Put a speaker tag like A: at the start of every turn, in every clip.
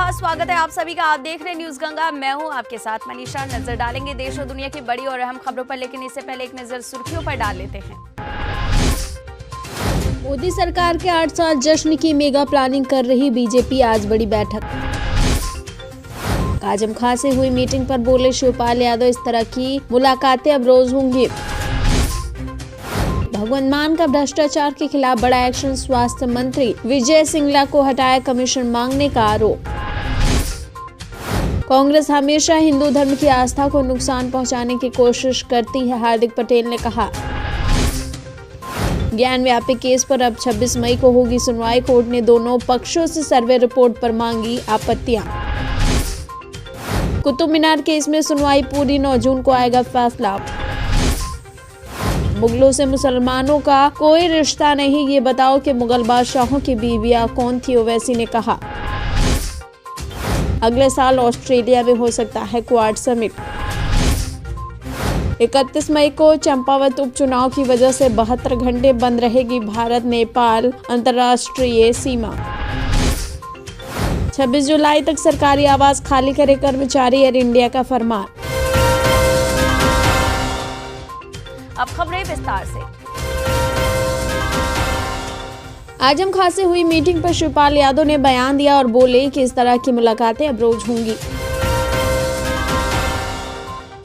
A: नमस्कार, स्वागत है आप सभी का। आप देख रहे हैं न्यूज गंगा। मैं हूं आपके साथ मनीषा। नजर डालेंगे देश और दुनिया की बड़ी और अहम खबरों पर, लेकिन इससे पहले एक नजर सुर्खियों पर डाल लेते हैं।
B: मोदी सरकार के 8 साल जश्न की मेगा प्लानिंग कर रही बीजेपी, आज बड़ी बैठक। आजम खां से हुई मीटिंग पर बोले शिवपाल यादव, इस तरह की मुलाकातें अब रोज होंगी। भगवंत मान का भ्रष्टाचार के खिलाफ बड़ा एक्शन, स्वास्थ्य मंत्री विजय सिंगला को हटाया कमीशन मांगने का आरोप। कांग्रेस हमेशा हिंदू धर्म की आस्था को नुकसान पहुंचाने की कोशिश करती है, हार्दिक पटेल ने कहा। ज्ञान व्यापी केस पर अब 26 मई को होगी सुनवाई। कोर्ट ने दोनों पक्षों से सर्वे रिपोर्ट पर मांगी आपत्तियां। कुतुब मीनार केस में सुनवाई पूरी, 9 जून को आएगा फैसला। मुगलों से मुसलमानों का कोई रिश्ता नहीं, ये बताओ कि मुगल बादशाहों की बीवियां कौन थी, ओवैसी ने कहा। अगले साल ऑस्ट्रेलिया में हो सकता है क्वाड समिट। 31 मई को चंपावत उपचुनाव की वजह से 72 घंटे बंद रहेगी भारत नेपाल अंतर्राष्ट्रीय सीमा। 26 जुलाई तक सरकारी आवास खाली करे कर्मचारी, एयर इंडिया का फरमान।
A: अब खबरें विस्तार से।
B: आजम खां से हुई मीटिंग पर शिवपाल यादव ने बयान दिया और बोले कि इस तरह की मुलाकातें अब रोज होंगी।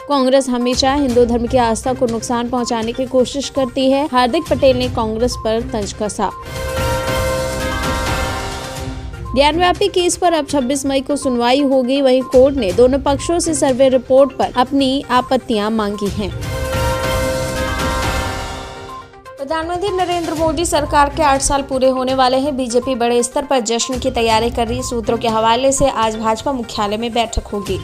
B: कांग्रेस हमेशा हिंदू धर्म की आस्था को नुकसान पहुंचाने की कोशिश करती है, हार्दिक पटेल ने कांग्रेस पर तंज कसा। ज्ञानव्यापी केस पर अब 26 मई को सुनवाई होगी। वहीं कोर्ट ने दोनों पक्षों से सर्वे रिपोर्ट पर अपनी आपत्तियां मांगी हैं। प्रधानमंत्री नरेंद्र मोदी सरकार के 8 साल पूरे होने वाले हैं। बीजेपी बड़े स्तर पर जश्न की तैयारी कर रही। सूत्रों के हवाले से आज भाजपा मुख्यालय में बैठक होगी।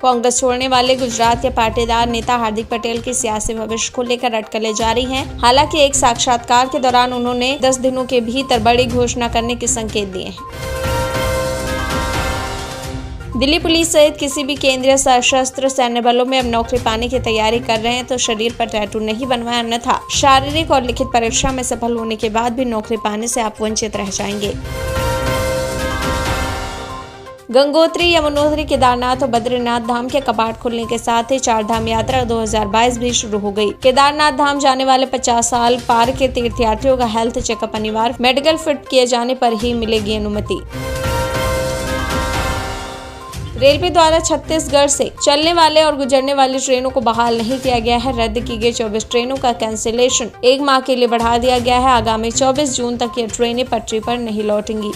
B: कांग्रेस छोड़ने वाले गुजरात के पाटीदार नेता हार्दिक पटेल के सियासी भविष्य को लेकर अटकलें जारी हैं। हालांकि एक साक्षात्कार के दौरान उन्होंने 10 दिनों के भीतर बड़ी घोषणा करने के संकेत दिए हैं। दिल्ली पुलिस सहित किसी भी केंद्रीय सशस्त्र सैन्य बलों में अब नौकरी पाने की तैयारी कर रहे हैं तो शरीर पर टैटू नहीं बनवाएं, अन्यथा शारीरिक और लिखित परीक्षा में सफल होने के बाद भी नौकरी पाने से आप वंचित रह जाएंगे। गंगोत्री, यमुनोत्री, केदारनाथ और बद्रीनाथ धाम के कपाट खुलने के साथ ही 4 धाम यात्रा 2022 भी शुरू हो गई। केदारनाथ धाम जाने वाले 50 साल पार के तीर्थयात्रियों का हेल्थ चेकअप अनिवार्य, मेडिकल फिट किए जाने पर ही मिलेगी अनुमति। रेलवे द्वारा छत्तीसगढ़ से चलने वाले और गुजरने वाली ट्रेनों को बहाल नहीं किया गया है। रद्द की गई 24 ट्रेनों का कैंसिलेशन 1 माह के लिए बढ़ा दिया गया है। आगामी 24 जून तक ये ट्रेनें पटरी पर नहीं लौटेंगी।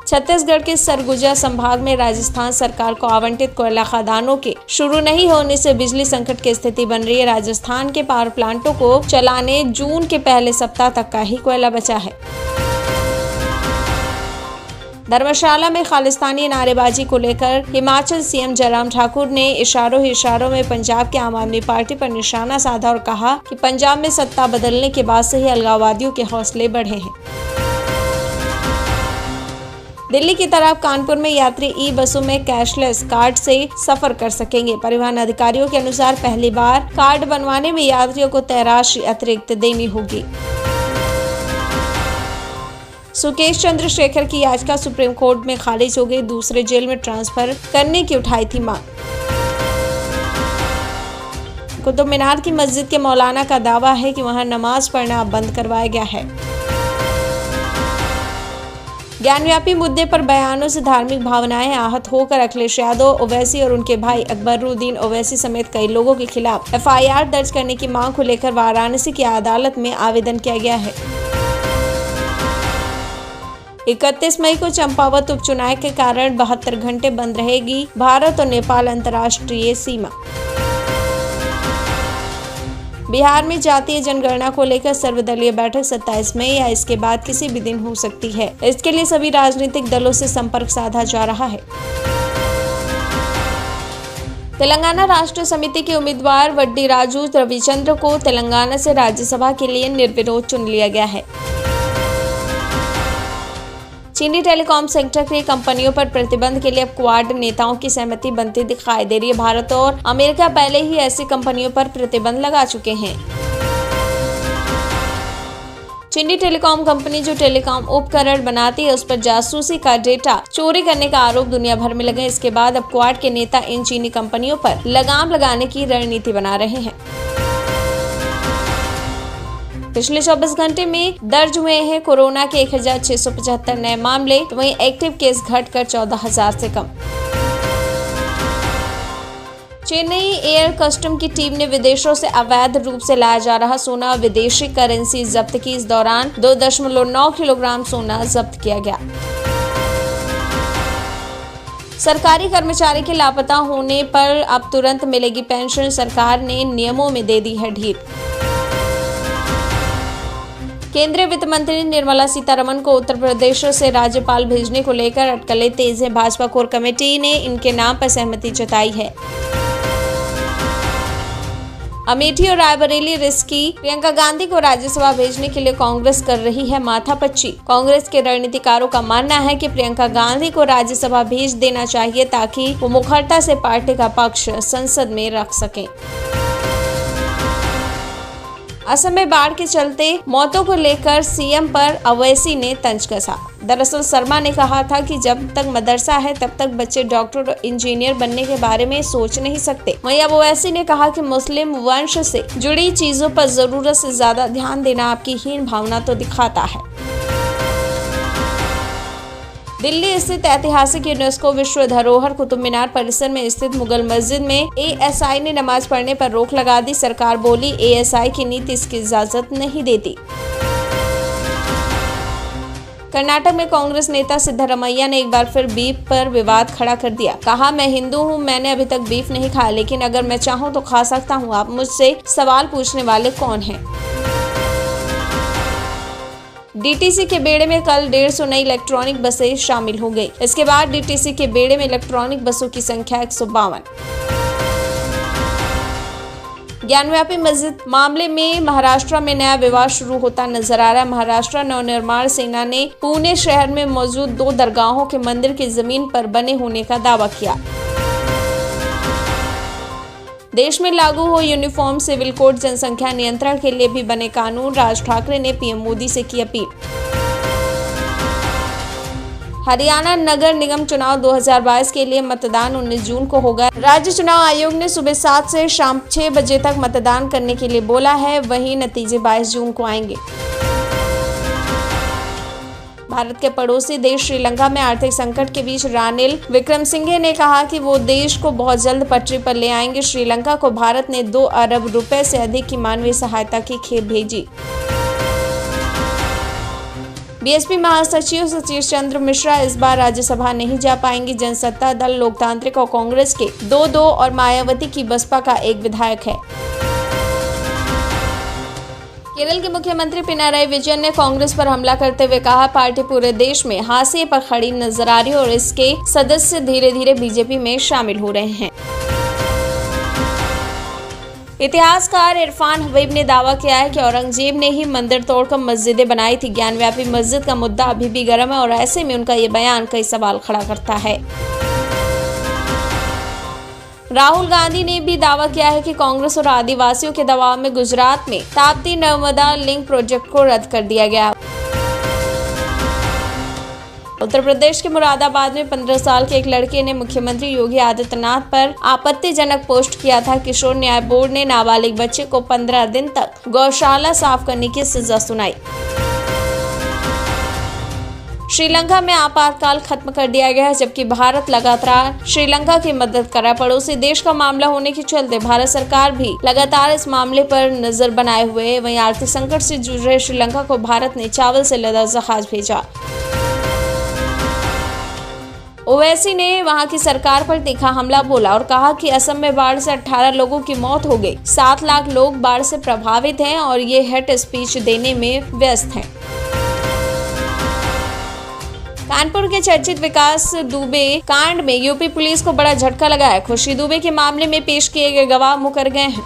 B: छत्तीसगढ़ के सरगुजा संभाग में राजस्थान सरकार को आवंटित कोयला खदानों के शुरू नहीं होने से बिजली संकट की स्थिति बन रही है। राजस्थान के पावर प्लांटों को चलाने जून के पहले सप्ताह तक का ही कोयला बचा है। धर्मशाला में खालिस्तानी नारेबाजी को लेकर हिमाचल सीएम जयराम ठाकुर ने इशारों में पंजाब के आम आदमी पार्टी पर निशाना साधा और कहा कि पंजाब में सत्ता बदलने के बाद से ही अलगाववादियों के हौसले बढ़े हैं। दिल्ली की तरफ कानपुर में यात्री ई बसों में कैशलेस कार्ड से सफर कर सकेंगे। परिवहन अधिकारियों के अनुसार पहली बार कार्ड बनवाने में यात्रियों को तय राशि अतिरिक्त देनी होगी। सुकेश चंद्रशेखर की याचिका सुप्रीम कोर्ट में खारिज हो गई। दूसरे जेल में ट्रांसफर करने की उठाई थी मांग। कुतुब मीनार की मस्जिद के मौलाना का दावा है कि वहां नमाज पढ़ना अब बंद करवाया गया है। ज्ञानव्यापी मुद्दे पर बयानों से धार्मिक भावनाएं आहत होकर अखिलेश यादव, ओवैसी और उनके भाई अकबरुद्दीन ओवैसी समेत कई लोगों के खिलाफ एफआईआर दर्ज करने की मांग को लेकर वाराणसी की अदालत में आवेदन किया गया है। 31 मई को चंपावत उपचुनाव के कारण 72 घंटे बंद रहेगी भारत और नेपाल अंतर्राष्ट्रीय सीमा। बिहार में जातीय जनगणना को लेकर सर्वदलीय बैठक 27 मई या इसके बाद किसी भी दिन हो सकती है। इसके लिए सभी राजनीतिक दलों से संपर्क साधा जा रहा है। तेलंगाना राष्ट्र समिति के उम्मीदवार वड्डी राजू रविचंद्र को तेलंगाना से राज्यसभा के लिए निर्विरोध चुन लिया गया है। चीनी टेलीकॉम सेक्टर की कंपनियों पर प्रतिबंध के लिए अब क्वाड नेताओं की सहमति बनती दिखाई दे रही है। भारत और अमेरिका पहले ही ऐसी कंपनियों पर प्रतिबंध लगा चुके हैं। चीनी टेलीकॉम कंपनी जो टेलीकॉम उपकरण बनाती है उस पर जासूसी का डेटा चोरी करने का आरोप दुनिया भर में लगे। इसके बाद अब क्वाड के नेता इन चीनी कंपनियों पर लगाम लगाने की रणनीति बना रहे हैं। पिछले 24 घंटे में दर्ज हुए हैं कोरोना के 1675 नए मामले, तो वहीं एक्टिव केस घटकर 14,000 से कम। चेन्नई एयर कस्टम की टीम ने विदेशों से अवैध रूप से लाया जा रहा सोना विदेशी करेंसी जब्त की। इस दौरान 2.9 किलोग्राम सोना जब्त किया गया। सरकारी कर्मचारी के लापता होने पर अब तुरंत मिलेगी पेंशन, सरकार ने नियमों में दे दी है ढील। केंद्रीय वित्त मंत्री निर्मला सीतारमण को उत्तर प्रदेश से राज्यपाल भेजने को लेकर अटकलें तेज हैं। भाजपा कोर कमेटी ने इनके नाम पर सहमति जताई है। अमेठी और रायबरेली रिस्की, प्रियंका गांधी को राज्यसभा भेजने के लिए कांग्रेस कर रही है माथापच्ची। कांग्रेस के रणनीतिकारों का मानना है कि प्रियंका गांधी को राज्यसभा भेज देना चाहिए ताकि वो मुखरता से पार्टी का पक्ष संसद में रख सकें। असम में बाढ़ के चलते मौतों को लेकर सीएम पर ओवैसी ने तंज कसा। दरअसल शर्मा ने कहा था कि जब तक मदरसा है तब तक बच्चे डॉक्टर और इंजीनियर बनने के बारे में सोच नहीं सकते। वहीं अब ओवैसी ने कहा कि मुस्लिम वंश से जुड़ी चीजों पर जरूरत से ज्यादा ध्यान देना आपकी हीन भावना तो दिखाता है। दिल्ली स्थित ऐतिहासिक यूनेस्को विश्व धरोहर कुतुब मीनार परिसर में स्थित मुगल मस्जिद में एएसआई ने नमाज पढ़ने पर रोक लगा दी। सरकार बोली एएसआई की नीति इसकी इजाजत नहीं देती। कर्नाटक में कांग्रेस नेता सिद्धरमैया ने एक बार फिर बीफ पर विवाद खड़ा कर दिया। कहा, मैं हिंदू हूं, मैंने अभी तक बीफ नहीं खाया, लेकिन अगर मैं चाहूं तो खा सकता हूं। आप मुझसे सवाल पूछने वाले कौन हैं? डीटीसी के बेड़े में कल 150 नई इलेक्ट्रॉनिक बसें शामिल हो गई। इसके बाद डीटीसी के बेड़े में इलेक्ट्रॉनिक बसों की संख्या 152। ज्ञानव्यापी मस्जिद मामले में महाराष्ट्र में नया विवाद शुरू होता नजर आ रहा है। महाराष्ट्र नवनिर्माण सेना ने पुणे शहर में मौजूद 2 दरगाहों के मंदिर की जमीन पर बने होने का दावा किया। देश में लागू हो यूनिफॉर्म सिविल कोड, जनसंख्या नियंत्रण के लिए भी बने कानून, राज ठाकरे ने पीएम मोदी से की अपील। हरियाणा नगर निगम चुनाव 2022 के लिए मतदान 19 जून को होगा। राज्य चुनाव आयोग ने सुबह 7 से शाम 6 बजे तक मतदान करने के लिए बोला है, वहीं नतीजे 22 जून को आएंगे। भारत के पड़ोसी देश श्रीलंका में आर्थिक संकट के बीच रानिल विक्रमसिंघे ने कहा कि वो देश को बहुत जल्द पटरी पर ले आएंगे। श्रीलंका को भारत ने 2 अरब रुपए से अधिक की मानवीय सहायता की खेप भेजी। बीएसपी महासचिव सतीश चंद्र मिश्रा इस बार राज्यसभा नहीं जा पाएंगे। जनसत्ता दल, लोकतांत्रिक और कांग्रेस के 2-2 और मायावती की बसपा का 1 विधायक है। केरल के मुख्यमंत्री पिनाराई विजयन ने कांग्रेस पर हमला करते हुए कहा, पार्टी पूरे देश में हाशिए पर खड़ी नजर आ रही है और इसके सदस्य धीरे धीरे बीजेपी में शामिल हो रहे हैं। इतिहासकार इरफान हबीब ने दावा किया है कि औरंगजेब ने ही मंदिर तोड़कर मस्जिदें बनाई थी। ज्ञानव्यापी मस्जिद का मुद्दा अभी भी गर्म है और ऐसे में उनका ये बयान कई सवाल खड़ा करता है। राहुल गांधी ने भी दावा किया है कि कांग्रेस और आदिवासियों के दबाव में गुजरात में ताप्ती नर्मदा लिंक प्रोजेक्ट को रद्द कर दिया गया। उत्तर प्रदेश के मुरादाबाद में 15 साल के एक लड़के ने मुख्यमंत्री योगी आदित्यनाथ पर आपत्तिजनक पोस्ट किया था। किशोर न्याय बोर्ड ने नाबालिग बच्चे को 15 दिन तक गौशाला साफ करने की सजा सुनाई। श्रीलंका में आपातकाल खत्म कर दिया गया है, जबकि भारत लगातार श्रीलंका की मदद कर रहा है। पड़ोसी देश का मामला होने के चलते भारत सरकार भी लगातार इस मामले पर नजर बनाए हुए है। वहीं आर्थिक संकट से जूझ रहे श्रीलंका को भारत ने चावल से लदा जहाज भेजा। ओवैसी ने वहां की सरकार पर तीखा हमला बोला और कहा कि असम में बाढ़ से 18 लोगों की मौत हो गई। 7 लाख लोग बाढ़ से प्रभावित हैं और ये हेट स्पीच देने में व्यस्त हैं। कानपुर के चर्चित विकास दुबे कांड में यूपी पुलिस को बड़ा झटका लगा है। खुशी दुबे के मामले में पेश किए गए गवाह मुकर गए हैं।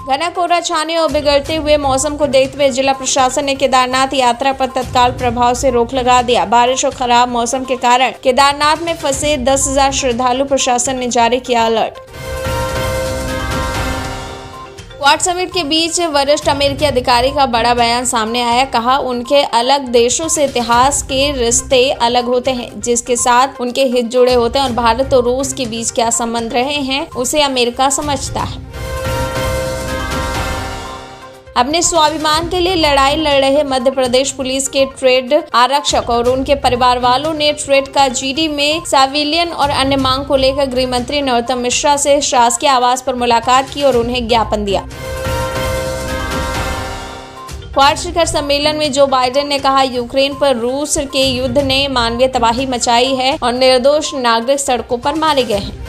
B: घना कोहरा छाने और बिगड़ते हुए मौसम को देखते हुए जिला प्रशासन ने केदारनाथ यात्रा पर तत्काल प्रभाव से रोक लगा दिया। बारिश और खराब मौसम के कारण केदारनाथ में फंसे 10,000 श्रद्धालु, प्रशासन ने जारी किया अलर्ट। क्वाड समिट के बीच वरिष्ठ अमेरिकी अधिकारी का बड़ा बयान सामने आया। कहा उनके अलग देशों से इतिहास के रिश्ते अलग होते हैं, जिसके साथ उनके हित जुड़े होते हैं, और भारत और रूस के बीच क्या संबंध रहे हैं उसे अमेरिका समझता है। अपने स्वाभिमान के लिए लड़ाई लड़ रहे मध्य प्रदेश पुलिस के ट्रेड आरक्षक और उनके परिवार वालों ने ट्रेड का जीडी में साविलियन और अन्य मांग को लेकर गृह मंत्री नरोत्तम मिश्रा से शासकीय आवास पर मुलाकात की और उन्हें ज्ञापन दिया। क्वाड शिखर सम्मेलन में जो बाइडेन ने कहा, यूक्रेन पर रूस के युद्ध ने मानवीय तबाही मचाई है और निर्दोष नागरिक सड़कों पर मारे गए हैं।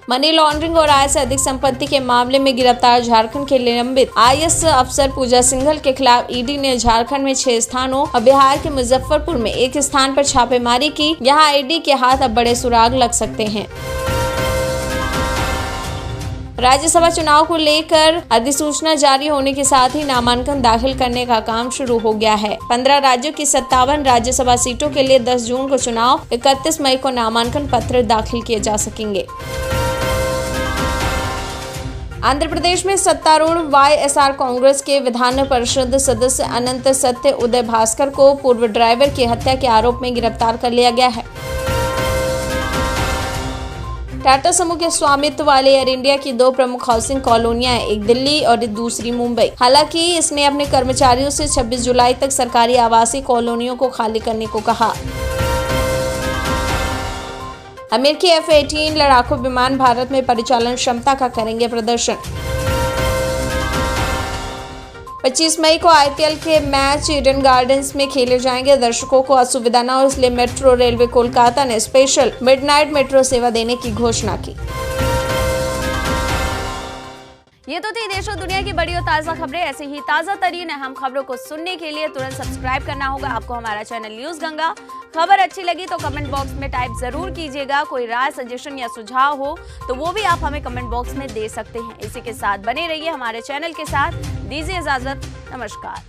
B: मनी लॉन्ड्रिंग और आय से अधिक संपत्ति के मामले में गिरफ्तार झारखंड के निलंबित IAS अफसर पूजा सिंघल के खिलाफ ईडी ने झारखंड में 6 स्थानों और बिहार के मुजफ्फरपुर में 1 स्थान पर छापेमारी की। यहां ईडी के हाथ अब बड़े सुराग लग सकते हैं। राज्यसभा चुनाव को लेकर अधिसूचना जारी होने के साथ ही नामांकन दाखिल करने का काम शुरू हो गया है। 15 राज्यों की 57 राज्यसभा सीटों के लिए 10 जून को चुनाव, 31 मई को नामांकन पत्र दाखिल किए जा सकेंगे। आंध्र प्रदेश में सत्तारूढ़ YSR कांग्रेस के विधान परिषद सदस्य अनंत सत्य उदय भास्कर को पूर्व ड्राइवर की हत्या के आरोप में गिरफ्तार कर लिया गया है। टाटा समूह के स्वामित्व वाले एयर इंडिया की 2 प्रमुख हाउसिंग कॉलोनियां हैं, एक दिल्ली और दूसरी मुंबई। हालांकि इसने अपने कर्मचारियों से 26 जुलाई तक सरकारी आवासीय कॉलोनियों को खाली करने को कहा। अमेरिकी F-18 लड़ाकू विमान भारत में परिचालन क्षमता का करेंगे प्रदर्शन। 25 मई को IPL के मैच ईडन गार्डन्स में खेले जाएंगे। दर्शकों को असुविधा न हो इसलिए मेट्रो रेलवे कोलकाता ने स्पेशल मिडनाइट मेट्रो सेवा देने की घोषणा की।
A: ये तो थी देश और दुनिया की बड़ी और ताज़ा खबरें। ऐसे ही ताज़ा तरीन अहम खबरों को सुनने के लिए तुरंत सब्सक्राइब करना होगा आपको हमारा चैनल न्यूज़ गंगा। खबर अच्छी लगी तो कमेंट बॉक्स में टाइप जरूर कीजिएगा। कोई राय, सजेशन या सुझाव हो तो वो भी आप हमें कमेंट बॉक्स में दे सकते हैं। इसी के साथ बने रहिए हमारे चैनल के साथ। दीजिए इजाजत, नमस्कार।